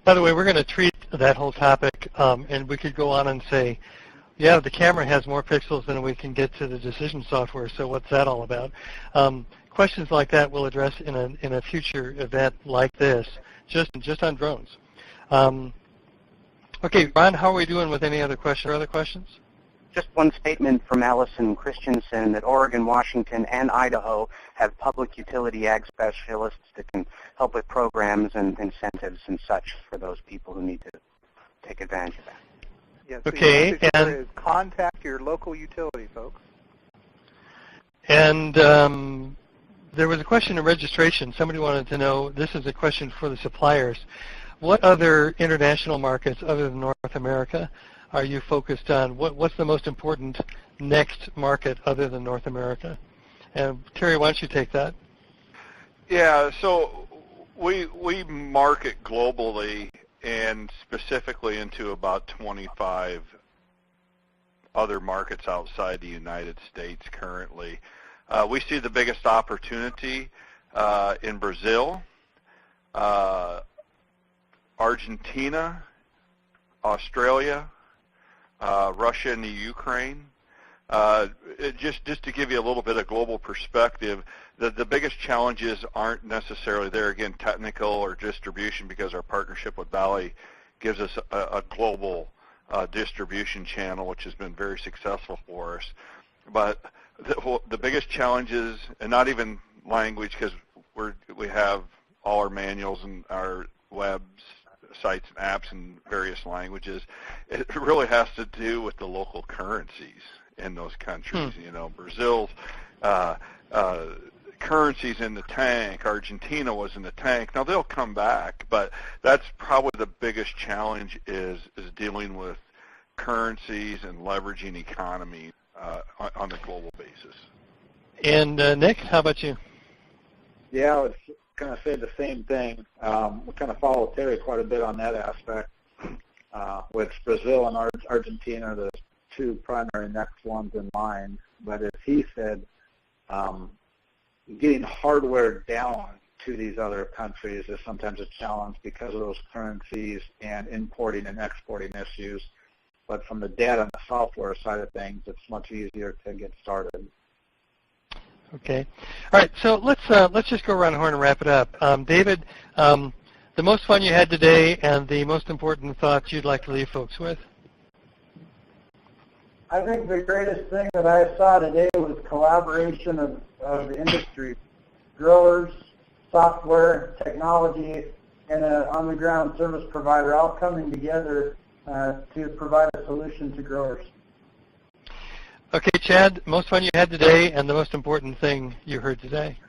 By the way, we're going to treat that whole topic, and we could go on and say, yeah, the camera has more pixels than we can get to the decision software, so what's that all about? Questions like that we'll address in a future event like this, just on drones. Okay, Ron, how are we doing with any other questions or other questions? Just one statement from Allison Christensen that Oregon, Washington, and Idaho have public utility ag specialists that can help with programs and incentives and such for those people who need to take advantage of that. Yes, okay, the message here is contact your local utility, folks. And there was a question of registration. Somebody wanted to know, this is a question for the suppliers, what other international markets other than North America are you focused on? What's the most important next market other than North America? And Terry, why don't you take that? Yeah, so we market globally and specifically into about 25 other markets outside the United States currently. We see the biggest opportunity in Brazil, Argentina, Australia, Russia, and the Ukraine. Just to give you a little bit of global perspective, the biggest challenges aren't necessarily there, again, technical or distribution, because our partnership with Valley gives us a global distribution channel, which has been very successful for us. But the biggest challenges, and not even language, because we have all our manuals and our webs, sites and apps in various languages, it really has to do with the local currencies in those countries. You know, Brazil's currency's in the tank. Argentina was in the tank. Now they'll come back, but that's probably the biggest challenge is dealing with currencies and leveraging economy on a global basis. And Nick, how about you? Yeah, I was going to say the same thing. We kind of follow Terry quite a bit on that aspect. With Brazil and Argentina, the two primary next ones in line. But as he said, getting hardware down to these other countries is sometimes a challenge because of those currencies and importing and exporting issues. But from the data and the software side of things, it's much easier to get started. Okay. All right, so let's just go around the horn and wrap it up. David, the most fun you had today and the most important thoughts you'd like to leave folks with? I think the greatest thing that I saw today was collaboration of the industry, growers, software, technology, and an on-the-ground service provider all coming together to provide a solution to growers. Okay, Chad, most fun you had today and the most important thing you heard today?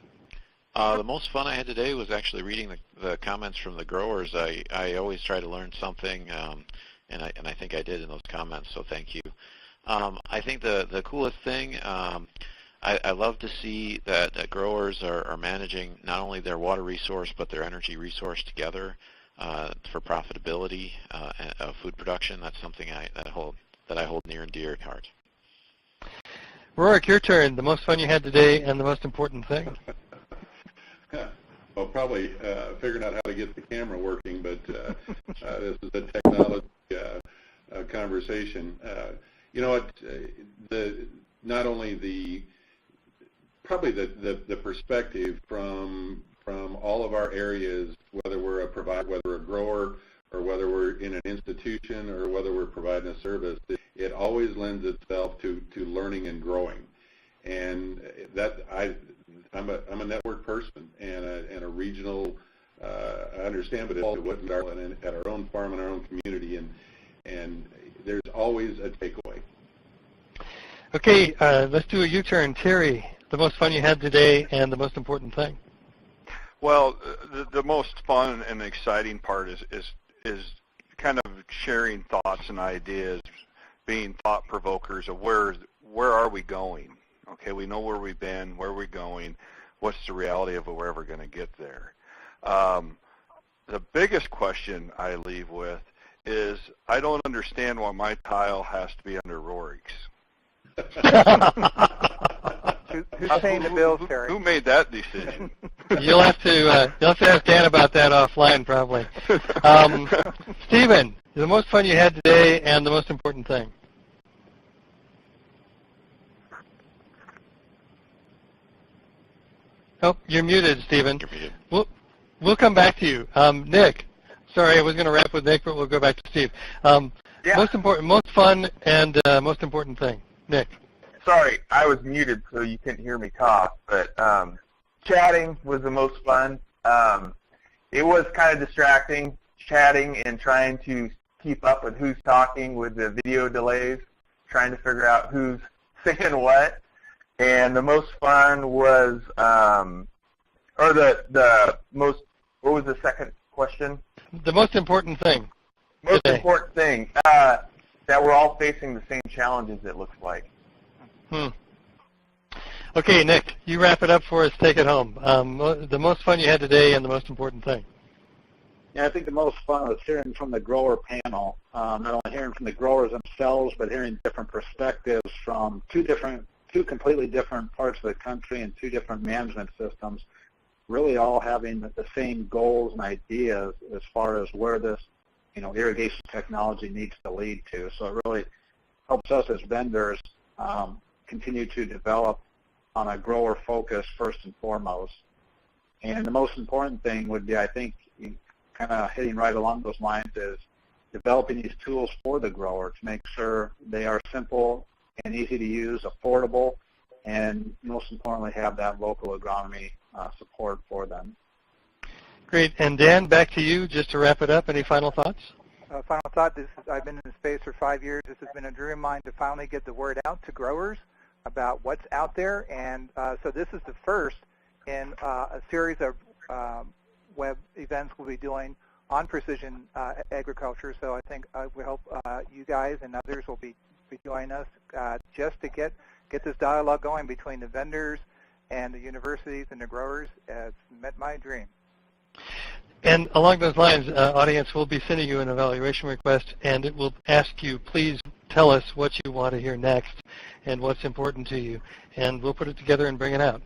The most fun I had today was actually reading the comments from the growers. I always try to learn something, and I think I did in those comments, so thank you. I think the coolest thing, I love to see that growers are managing not only their water resource but their energy resource together for profitability of food production. That's something that I hold near and dear to heart. Rorik, your turn. The most fun you had today and the most important thing? Well, probably figuring out how to get the camera working, but this is a technology conversation. You know what? Not only the perspective from all of our areas, whether we're a provider, whether a grower, or whether we're in an institution, or whether we're providing a service, it always lends itself to learning and growing. And that I'm a network person and a regional. I understand, but it's what we are at our own farm and our own community, and there's always a takeaway. Okay, let's do a U-turn. Terry, the most fun you had today and the most important thing? Well, the most fun and exciting part is kind of sharing thoughts and ideas, being thought provokers of where are we going? Okay, we know where we've been, where we're going, what's the reality of where we're going to get there. The biggest question I leave with is I don't understand why my tile has to be under Rorik's. Who's paying the bills, Terry? Who made that decision? You'll have to ask Dan about that offline, probably. Stephen, the most fun you had today and the most important thing. Oh, you're muted, Stephen. You're muted. We'll come back to you. Nick, sorry, I was going to wrap with Nick, but we'll go back to Steve. Most fun and most important thing. Nick. Sorry, I was muted, so you couldn't hear me talk. But chatting was the most fun. It was kind of distracting, chatting and trying to keep up with who's talking with the video delays, trying to figure out who's saying what. And the most fun was, what was the second question? The most important thing. Most important thing, that we're all facing the same challenges, it looks like. Okay, Nick, you wrap it up for us. Take it home. The most fun you had today and the most important thing. Yeah, I think the most fun was hearing from the grower panel, not only hearing from the growers themselves, but hearing different perspectives from two completely different parts of the country and two different management systems, really all having the same goals and ideas as far as where this irrigation technology needs to lead to. So it really helps us as vendors continue to develop on a grower focus first and foremost. And the most important thing would be, I think, kind of hitting right along those lines, is developing these tools for the grower to make sure they are simple and easy to use, affordable, and most importantly have that local agronomy support for them. Great. And Dan, back to you just to wrap it up. Any final thoughts? Final thought, I've been in the space for 5 years. This has been a dream of mine to finally get the word out to growers about what's out there. And so this is the first in a series of web events we'll be doing on precision agriculture. So I think we hope you guys and others will be joining us just to get this dialogue going between the vendors and the universities and the growers. It's met my dream. And along those lines, audience, we'll be sending you an evaluation request, and it will ask you, please tell us what you want to hear next and what's important to you, and we'll put it together and bring it out.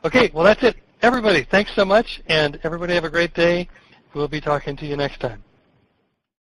Okay, well, that's it. Everybody, thanks so much, and everybody have a great day. We'll be talking to you next time.